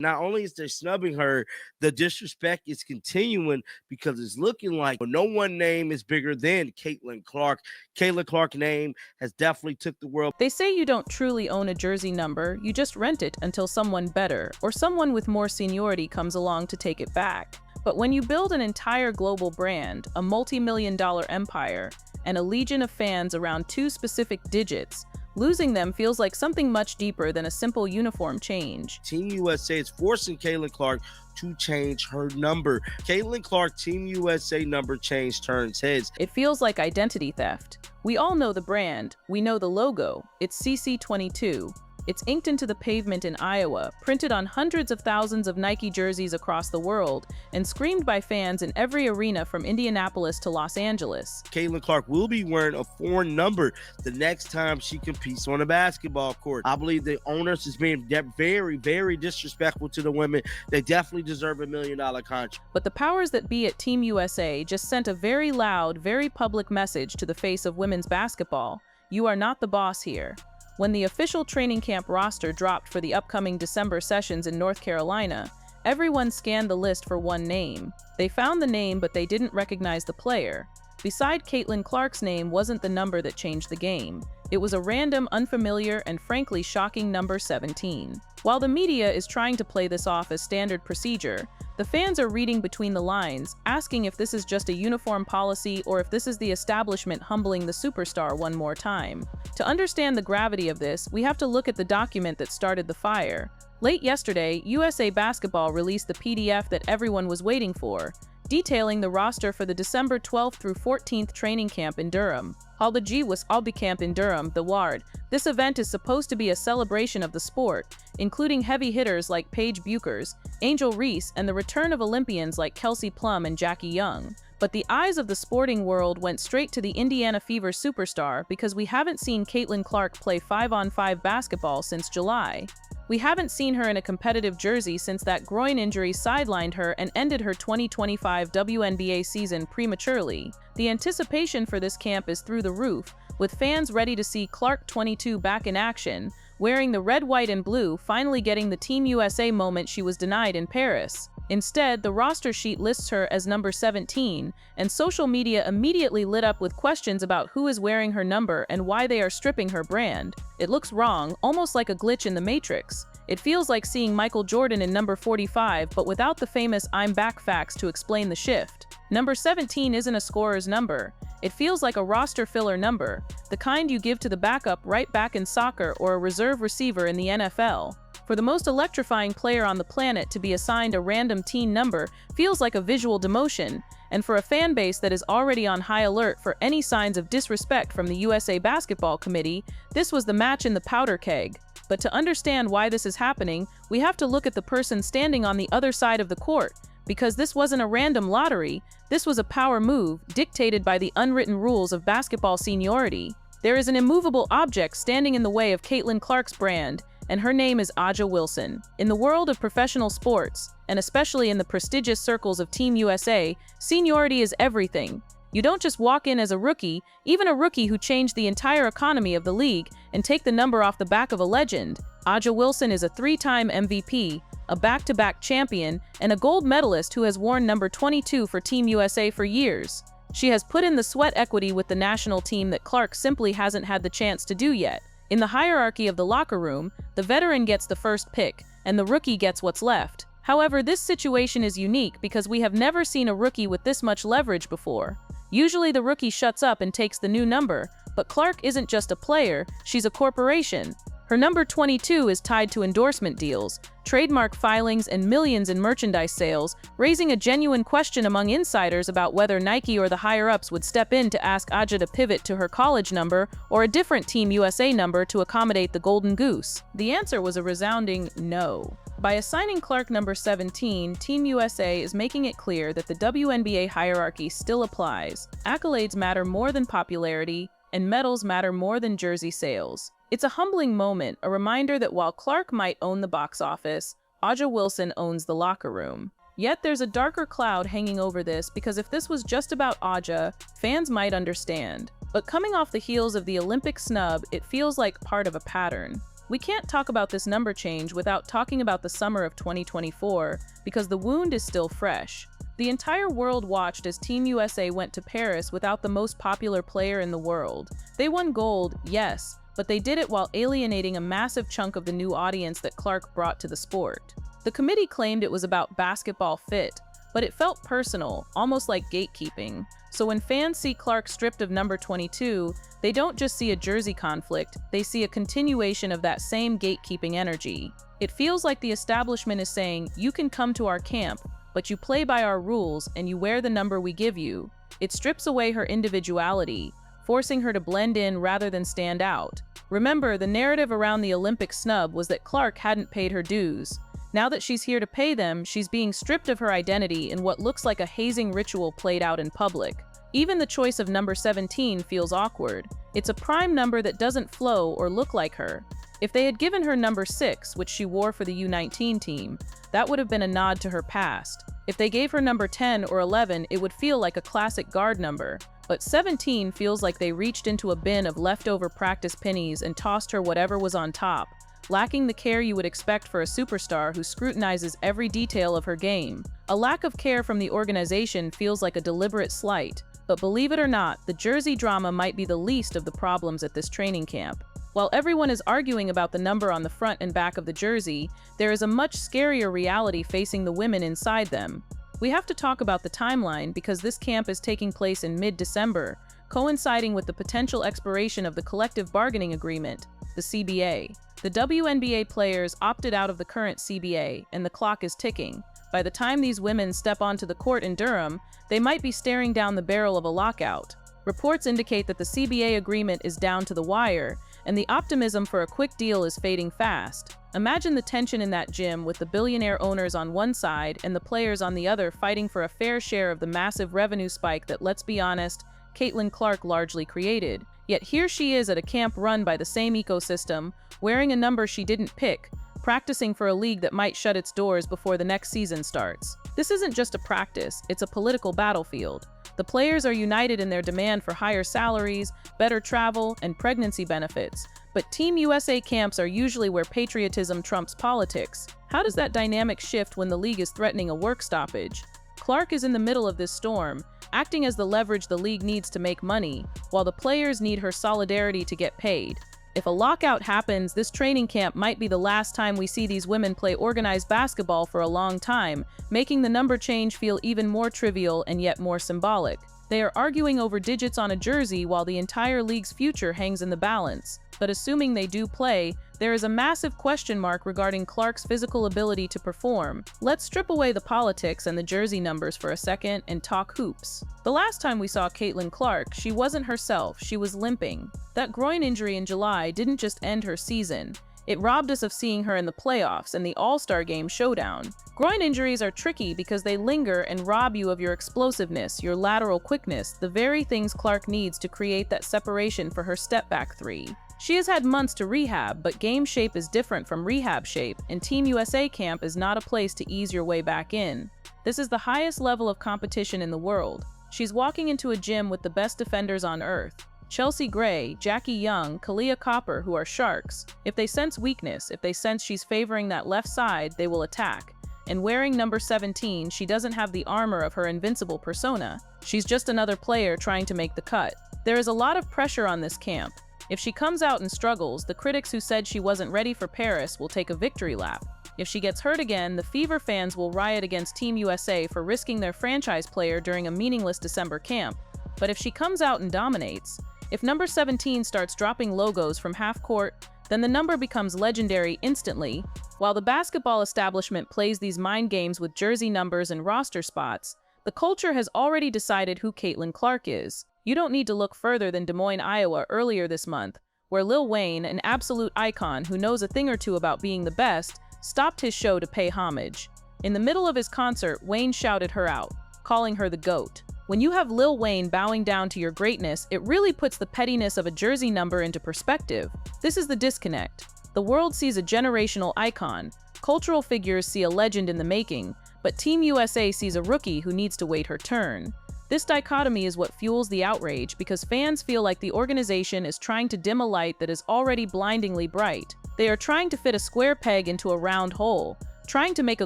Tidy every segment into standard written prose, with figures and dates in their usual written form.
Not only is they snubbing her, the disrespect is continuing because it's looking like no one name is bigger than Caitlin Clark. Caitlin Clark's name has definitely took the world. They say you don't truly own a jersey number, you just rent it until someone better or someone with more seniority comes along to take it back. But when you build an entire global brand, a multi-million-dollar empire, and a legion of fans around two specific digits, losing them feels like something much deeper than a simple uniform change. Team USA is forcing Caitlin Clark to change her number. Caitlin Clark Team USA number change turns heads. It feels like identity theft. We all know the brand, we know the logo, it's CC22. It's inked into the pavement in Iowa, printed on hundreds of thousands of Nike jerseys across the world, and screamed by fans in every arena from Indianapolis to Los Angeles. Caitlin Clark will be wearing a foreign number the next time she competes on a basketball court. I believe the owners is being very, very disrespectful to the women. They definitely deserve $1 million contract. But the powers that be at Team USA just sent a very loud, very public message to the face of women's basketball. You are not the boss here. When the official training camp roster dropped for the upcoming December sessions in North Carolina, everyone scanned the list for one name. They found the name, but they didn't recognize the player. Beside Caitlin Clark's name wasn't the number that changed the game. It was a random, unfamiliar, and frankly shocking number 17. While the media is trying to play this off as standard procedure, the fans are reading between the lines, asking if this is just a uniform policy or if this is the establishment humbling the superstar one more time. To understand the gravity of this, we have to look at the document that started the fire. Late yesterday, USA Basketball released the PDF that everyone was waiting for, detailing the roster for the December 12th through 14th training camp in Durham. Hal G was Albi Camp in Durham, the Ward. This event is supposed to be a celebration of the sport, including heavy hitters like Paige Buchers, Angel Reese, and the return of Olympians like Kelsey Plum and Jackie Young. But the eyes of the sporting world went straight to the Indiana Fever superstar because we haven't seen Caitlin Clark play 5-on-5 basketball since July. We haven't seen her in a competitive jersey since that groin injury sidelined her and ended her 2025 WNBA season prematurely. The anticipation for this camp is through the roof, with fans ready to see Clark 22 back in action, wearing the red, white, and blue, finally getting the Team USA moment she was denied in Paris. Instead, the roster sheet lists her as number 17, and social media immediately lit up with questions about who is wearing her number and why they are stripping her brand. It looks wrong, almost like a glitch in the Matrix. It feels like seeing Michael Jordan in number 45, but without the famous "I'm back" facts to explain the shift. Number 17 isn't a scorer's number. It feels like a roster filler number, the kind you give to the backup right back in soccer or a reserve receiver in the NFL. For the most electrifying player on the planet to be assigned a random teen number feels like a visual demotion, and for a fan base that is already on high alert for any signs of disrespect from the USA Basketball Committee, this was the match in the powder keg. But to understand why this is happening, we have to look at the person standing on the other side of the court, because this wasn't a random lottery, this was a power move dictated by the unwritten rules of basketball seniority. There is an immovable object standing in the way of Caitlin Clark's brand, and her name is A'ja Wilson. In the world of professional sports, and especially in the prestigious circles of Team USA, seniority is everything. You don't just walk in as a rookie, even a rookie who changed the entire economy of the league, and take the number off the back of a legend. A'ja Wilson is a 3-time MVP, a back-to-back champion, and a gold medalist who has worn number 22 for Team USA for years. She has put in the sweat equity with the national team that Clark simply hasn't had the chance to do yet. In the hierarchy of the locker room, the veteran gets the first pick, and the rookie gets what's left. However, this situation is unique because we have never seen a rookie with this much leverage before. Usually the rookie shuts up and takes the new number, but Clark isn't just a player, she's a corporation. Her number 22 is tied to endorsement deals, trademark filings, and millions in merchandise sales, raising a genuine question among insiders about whether Nike or the higher-ups would step in to ask A'ja to pivot to her college number or a different Team USA number to accommodate the Golden Goose. The answer was a resounding no. By assigning Clark number 17, Team USA is making it clear that the WNBA hierarchy still applies. Accolades matter more than popularity, and medals matter more than jersey sales. It's a humbling moment, a reminder that while Clark might own the box office, A'ja Wilson owns the locker room. Yet there's a darker cloud hanging over this because if this was just about A'ja, fans might understand. But coming off the heels of the Olympic snub, it feels like part of a pattern. We can't talk about this number change without talking about the summer of 2024, because the wound is still fresh. The entire world watched as Team USA went to Paris without the most popular player in the world. They won gold, yes, but they did it while alienating a massive chunk of the new audience that Clark brought to the sport. The committee claimed it was about basketball fit, but it felt personal, almost like gatekeeping. So when fans see Clark stripped of number 22, they don't just see a jersey conflict, they see a continuation of that same gatekeeping energy. It feels like the establishment is saying, you can come to our camp, but you play by our rules and you wear the number we give you. It strips away her individuality, forcing her to blend in rather than stand out. Remember, the narrative around the Olympic snub was that Clark hadn't paid her dues. Now that she's here to pay them, she's being stripped of her identity in what looks like a hazing ritual played out in public. Even the choice of number 17 feels awkward. It's a prime number that doesn't flow or look like her. If they had given her number 6, which she wore for the U19 team, that would have been a nod to her past. If they gave her number 10 or 11, it would feel like a classic guard number. But 17 feels like they reached into a bin of leftover practice pennies and tossed her whatever was on top, lacking the care you would expect for a superstar who scrutinizes every detail of her game. A lack of care from the organization feels like a deliberate slight, but believe it or not, the jersey drama might be the least of the problems at this training camp. While everyone is arguing about the number on the front and back of the jersey, there is a much scarier reality facing the women inside them. We have to talk about the timeline because this camp is taking place in mid-December, coinciding with the potential expiration of the collective bargaining agreement, the CBA. The WNBA players opted out of the current CBA, and the clock is ticking. By the time these women step onto the court in Durham, they might be staring down the barrel of a lockout. Reports indicate that the CBA agreement is down to the wire, and the optimism for a quick deal is fading fast. Imagine the tension in that gym with the billionaire owners on one side and the players on the other fighting for a fair share of the massive revenue spike that, let's be honest, Caitlin Clark largely created. Yet here she is at a camp run by the same ecosystem, wearing a number she didn't pick, practicing for a league that might shut its doors before the next season starts. This isn't just a practice, it's a political battlefield. The players are united in their demand for higher salaries, better travel, and pregnancy benefits. But Team USA camps are usually where patriotism trumps politics. How does that dynamic shift when the league is threatening a work stoppage? Clark is in the middle of this storm, acting as the leverage the league needs to make money, while the players need her solidarity to get paid. If a lockout happens, this training camp might be the last time we see these women play organized basketball for a long time, making the number change feel even more trivial and yet more symbolic. They are arguing over digits on a jersey while the entire league's future hangs in the balance. But assuming they do play, there is a massive question mark regarding Clark's physical ability to perform. Let's strip away the politics and the jersey numbers for a second and talk hoops. The last time we saw Caitlin Clark, she wasn't herself, she was limping. That groin injury in July didn't just end her season. It robbed us of seeing her in the playoffs and the All-Star Game showdown. Groin injuries are tricky because they linger and rob you of your explosiveness, your lateral quickness, the very things Clark needs to create that separation for her step-back three. She has had months to rehab, but game shape is different from rehab shape, and Team USA camp is not a place to ease your way back in. This is the highest level of competition in the world. She's walking into a gym with the best defenders on earth. Chelsea Gray, Jackie Young, Kalia Copper, who are sharks. If they sense weakness, if they sense she's favoring that left side, they will attack. And wearing number 17, she doesn't have the armor of her invincible persona. She's just another player trying to make the cut. There is a lot of pressure on this camp. If she comes out and struggles, the critics who said she wasn't ready for Paris will take a victory lap. If she gets hurt again, the Fever fans will riot against Team USA for risking their franchise player during a meaningless December camp. But if she comes out and dominates, if number 17 starts dropping logos from half court, then the number becomes legendary instantly. While the basketball establishment plays these mind games with jersey numbers and roster spots, the culture has already decided who Caitlin Clark is. You don't need to look further than Des Moines, Iowa earlier this month, where Lil Wayne, an absolute icon who knows a thing or two about being the best, stopped his show to pay homage. In the middle of his concert, Wayne shouted her out, calling her the GOAT. When you have Lil Wayne bowing down to your greatness, it really puts the pettiness of a jersey number into perspective. This is the disconnect. The world sees a generational icon, cultural figures see a legend in the making, but Team USA sees a rookie who needs to wait her turn. This dichotomy is what fuels the outrage because fans feel like the organization is trying to dim a light that is already blindingly bright. They are trying to fit a square peg into a round hole, trying to make a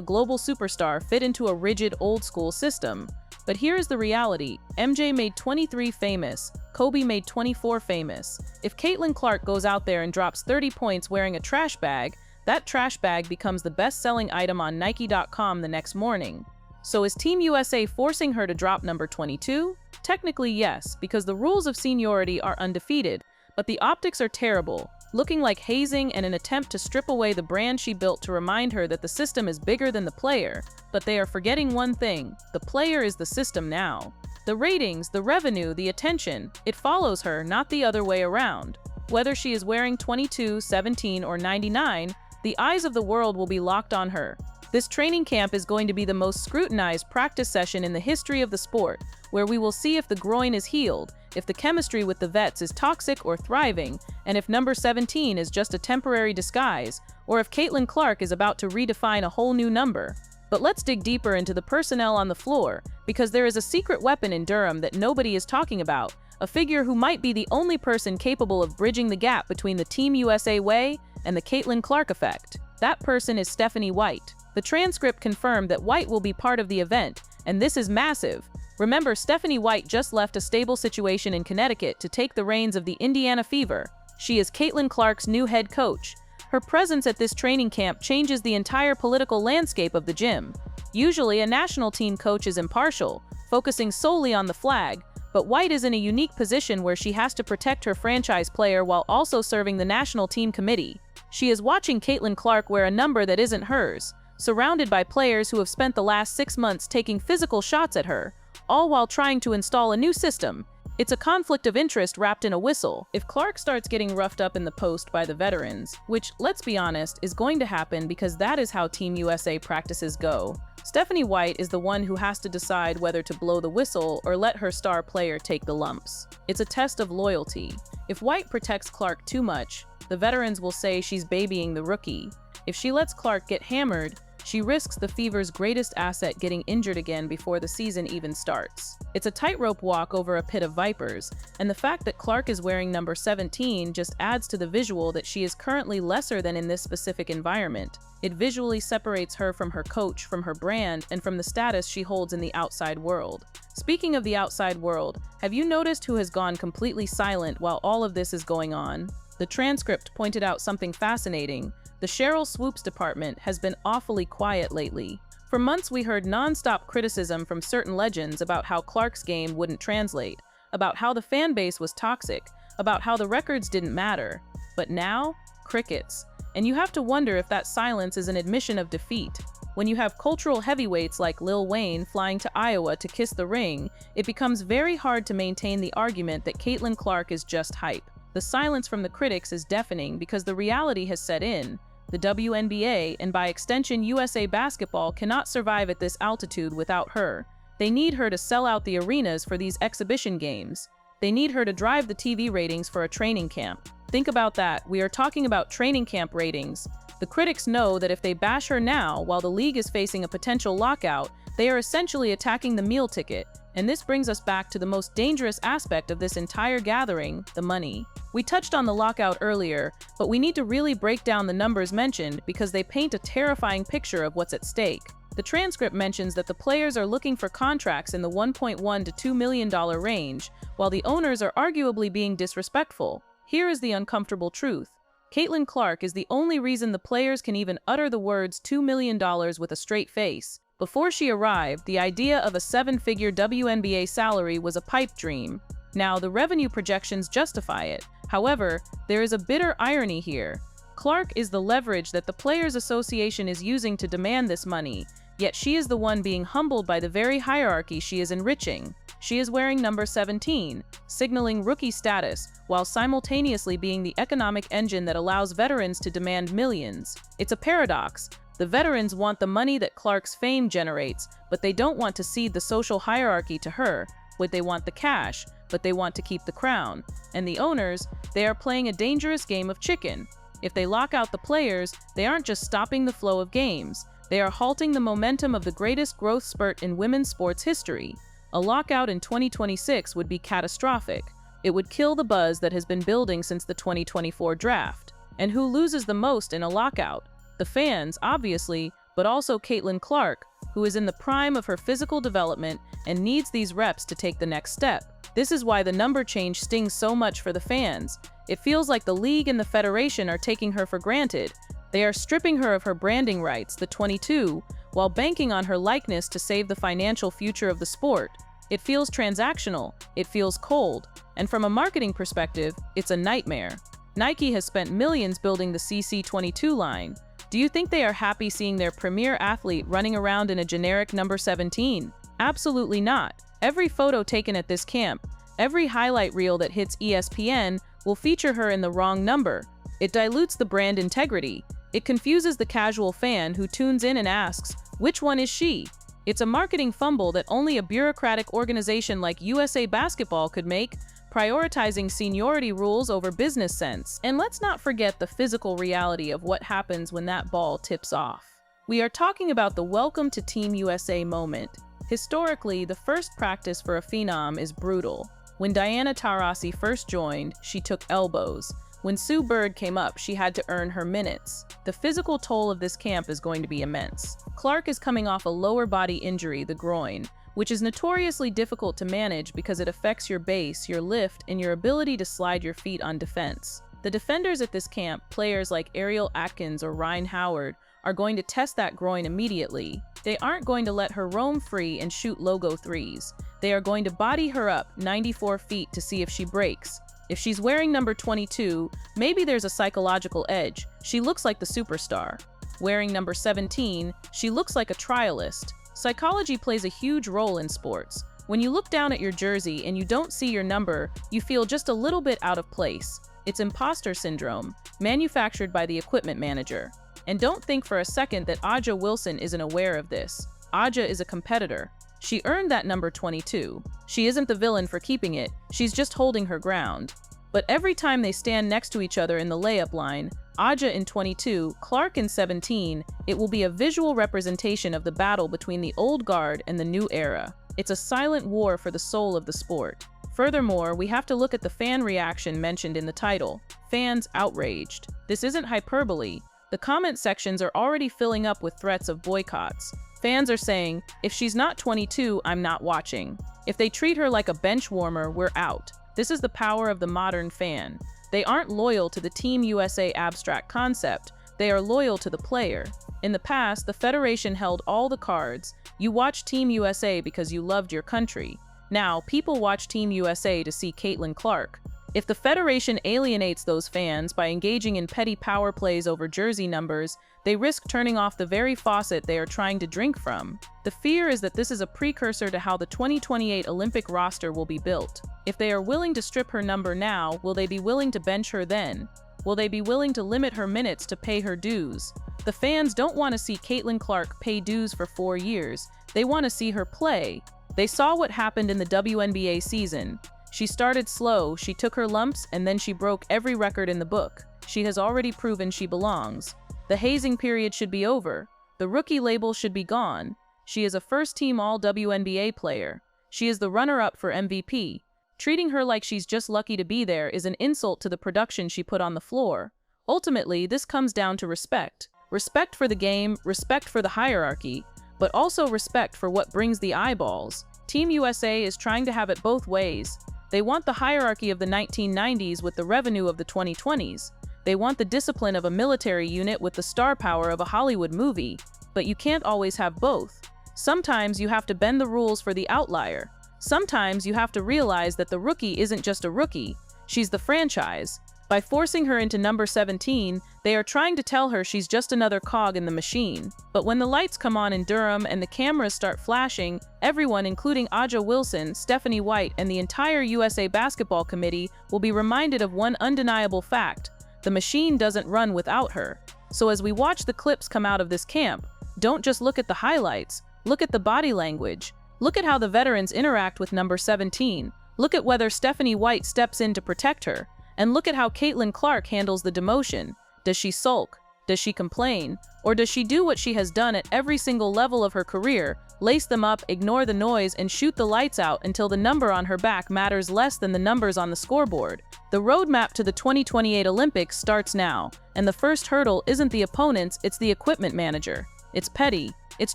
global superstar fit into a rigid old-school system. But here is the reality. MJ made 23 famous. Kobe made 24 famous. If Caitlin Clark goes out there and drops 30 points wearing a trash bag, that trash bag becomes the best-selling item on Nike.com the next morning. So is Team USA forcing her to drop number 22? Technically, yes, because the rules of seniority are undefeated, but the optics are terrible, looking like hazing and an attempt to strip away the brand she built to remind her that the system is bigger than the player. But they are forgetting one thing: the player is the system now. The ratings, the revenue, the attention, it follows her, not the other way around. Whether she is wearing 22, 17, or 99, the eyes of the world will be locked on her. This training camp is going to be the most scrutinized practice session in the history of the sport, where we will see if the groin is healed, if the chemistry with the vets is toxic or thriving, and if number 17 is just a temporary disguise, or if Caitlin Clark is about to redefine a whole new number. But let's dig deeper into the personnel on the floor, because there is a secret weapon in Durham that nobody is talking about, a figure who might be the only person capable of bridging the gap between the Team USA way and the Caitlin Clark effect. That person is Stephanie White. The transcript confirmed that White will be part of the event, and this is massive. Remember, Stephanie White just left a stable situation in Connecticut to take the reins of the Indiana Fever. She is Caitlin Clark's new head coach. Her presence at this training camp changes the entire political landscape of the gym. Usually, a national team coach is impartial, focusing solely on the flag, but White is in a unique position where she has to protect her franchise player while also serving the national team committee. She is watching Caitlin Clark wear a number that isn't hers, surrounded by players who have spent the last 6 months taking physical shots at her, all while trying to install a new system. It's a conflict of interest wrapped in a whistle. If Clark starts getting roughed up in the post by the veterans, which, let's be honest, is going to happen because that is how Team USA practices go, Stephanie White is the one who has to decide whether to blow the whistle or let her star player take the lumps. It's a test of loyalty. If White protects Clark too much, the veterans will say she's babying the rookie. If she lets Clark get hammered, she risks the Fever's greatest asset getting injured again before the season even starts. It's a tightrope walk over a pit of vipers, and the fact that Clark is wearing number 17 just adds to the visual that she is currently lesser than in this specific environment. It visually separates her from her coach, from her brand, and from the status she holds in the outside world. Speaking of the outside world, have you noticed who has gone completely silent while all of this is going on? The transcript pointed out something fascinating. The Cheryl Swoops department has been awfully quiet lately. For months we heard non-stop criticism from certain legends about how Clark's game wouldn't translate, about how the fan base was toxic, about how the records didn't matter. But now, crickets. And you have to wonder if that silence is an admission of defeat. When you have cultural heavyweights like Lil Wayne flying to Iowa to kiss the ring, it becomes very hard to maintain the argument that Caitlin Clark is just hype. The silence from the critics is deafening because the reality has set in. The WNBA, and by extension USA Basketball, cannot survive at this altitude without her. They need her to sell out the arenas for these exhibition games. They need her to drive the TV ratings for a training camp. Think about that. We are talking about training camp ratings. The critics know that if they bash her now, while the league is facing a potential lockout, they are essentially attacking the meal ticket. And this brings us back to the most dangerous aspect of this entire gathering, the money. We touched on the lockout earlier, but we need to really break down the numbers mentioned because they paint a terrifying picture of what's at stake. The transcript mentions that the players are looking for contracts in the $1.1 to $2 million range, while the owners are arguably being disrespectful. Here is the uncomfortable truth. Caitlin Clark is the only reason the players can even utter the words $2 million with a straight face. Before she arrived, the idea of a 7-figure WNBA salary was a pipe dream. Now, the revenue projections justify it. However, there is a bitter irony here. Clark is the leverage that the Players Association is using to demand this money, yet she is the one being humbled by the very hierarchy she is enriching. She is wearing number 17, signaling rookie status, while simultaneously being the economic engine that allows veterans to demand millions. It's a paradox. The veterans want the money that Clark's fame generates, but they don't want to cede the social hierarchy to her. They want the cash, but they want to keep the crown. And the owners, they are playing a dangerous game of chicken. If they lock out the players, they aren't just stopping the flow of games. They are halting the momentum of the greatest growth spurt in women's sports history. A lockout in 2026 would be catastrophic. It would kill the buzz that has been building since the 2024 draft. And who loses the most in a lockout? The fans, obviously, but also Caitlin Clark, who is in the prime of her physical development and needs these reps to take the next step. This is why the number change stings so much for the fans. It feels like the league and the federation are taking her for granted. They are stripping her of her branding rights, the 22, while banking on her likeness to save the financial future of the sport. It feels transactional, it feels cold, and from a marketing perspective, it's a nightmare. Nike has spent millions building the CC22 line. Do you think they are happy seeing their premier athlete running around in a generic number 17? Absolutely not. Every photo taken at this camp, every highlight reel that hits ESPN will feature her in the wrong number. It dilutes the brand integrity. It confuses the casual fan who tunes in and asks, which one is she? It's a marketing fumble that only a bureaucratic organization like USA Basketball could make, prioritizing seniority rules over business sense. And let's not forget the physical reality of what happens when that ball tips off. We are talking about the welcome to Team USA moment. Historically, the first practice for a phenom is brutal. When Diana Taurasi first joined, she took elbows. When Sue Bird came up, she had to earn her minutes. The physical toll of this camp is going to be immense. Clark is coming off a lower body injury, the groin, which is notoriously difficult to manage because it affects your base, your lift, and your ability to slide your feet on defense. The defenders at this camp, players like Ariel Atkins or Ryan Howard, are going to test that groin immediately. They aren't going to let her roam free and shoot logo threes. They are going to body her up 94 feet to see if she breaks. If she's wearing number 22, maybe there's a psychological edge. She looks like the superstar. Wearing number 17, she looks like a trialist. Psychology plays a huge role in sports. When you look down at your jersey and you don't see your number, you feel just a little bit out of place. It's imposter syndrome, manufactured by the equipment manager. And don't think for a second that A'ja Wilson isn't aware of this. A'ja is a competitor. She earned that number 22. She isn't the villain for keeping it, she's just holding her ground. But every time they stand next to each other in the layup line, A'ja in 22, Clark in 17, it will be a visual representation of the battle between the old guard and the new era. It's a silent war for the soul of the sport. Furthermore, we have to look at the fan reaction mentioned in the title. Fans outraged. This isn't hyperbole. The comment sections are already filling up with threats of boycotts. Fans are saying, if she's not 22, I'm not watching. If they treat her like a bench warmer, we're out. This is the power of the modern fan. They aren't loyal to the Team USA abstract concept. They are loyal to the player. In the past, the Federation held all the cards. You watched Team USA because you loved your country. Now, people watch Team USA to see Caitlin Clark. If the Federation alienates those fans by engaging in petty power plays over jersey numbers, they risk turning off the very faucet they are trying to drink from. The fear is that this is a precursor to how the 2028 Olympic roster will be built. If they are willing to strip her number now, will they be willing to bench her then? Will they be willing to limit her minutes to pay her dues? The fans don't want to see Caitlin Clark pay dues for 4 years. They want to see her play. They saw what happened in the WNBA season. She started slow, she took her lumps, and then she broke every record in the book. She has already proven she belongs. The hazing period should be over. The rookie label should be gone. She is a first-team All-WNBA player. She is the runner-up for MVP. Treating her like she's just lucky to be there is an insult to the production she put on the floor. Ultimately, this comes down to respect. Respect for the game, respect for the hierarchy, but also respect for what brings the eyeballs. Team USA is trying to have it both ways. They want the hierarchy of the 1990s with the revenue of the 2020s. They want the discipline of a military unit with the star power of a Hollywood movie. But you can't always have both. Sometimes you have to bend the rules for the outlier. Sometimes you have to realize that the rookie isn't just a rookie. She's the franchise. By forcing her into number 17, they are trying to tell her she's just another cog in the machine. But when the lights come on in Durham and the cameras start flashing, everyone, including A'ja Wilson, Stephanie White, and the entire USA Basketball Committee, will be reminded of one undeniable fact. The machine doesn't run without her. So as we watch the clips come out of this camp, don't just look at the highlights. Look at the body language. Look at how the veterans interact with number 17. Look at whether Stephanie White steps in to protect her. And look at how Caitlin Clark handles the demotion. Does she sulk? Does she complain? Or does she do what she has done at every single level of her career, lace them up, ignore the noise, and shoot the lights out until the number on her back matters less than the numbers on the scoreboard? The roadmap to the 2028 Olympics starts now, and the first hurdle isn't the opponents, it's the equipment manager. It's petty, it's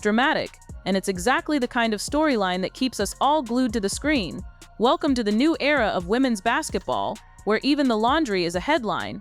dramatic, and it's exactly the kind of storyline that keeps us all glued to the screen. Welcome to the new era of women's basketball, where even the laundry is a headline.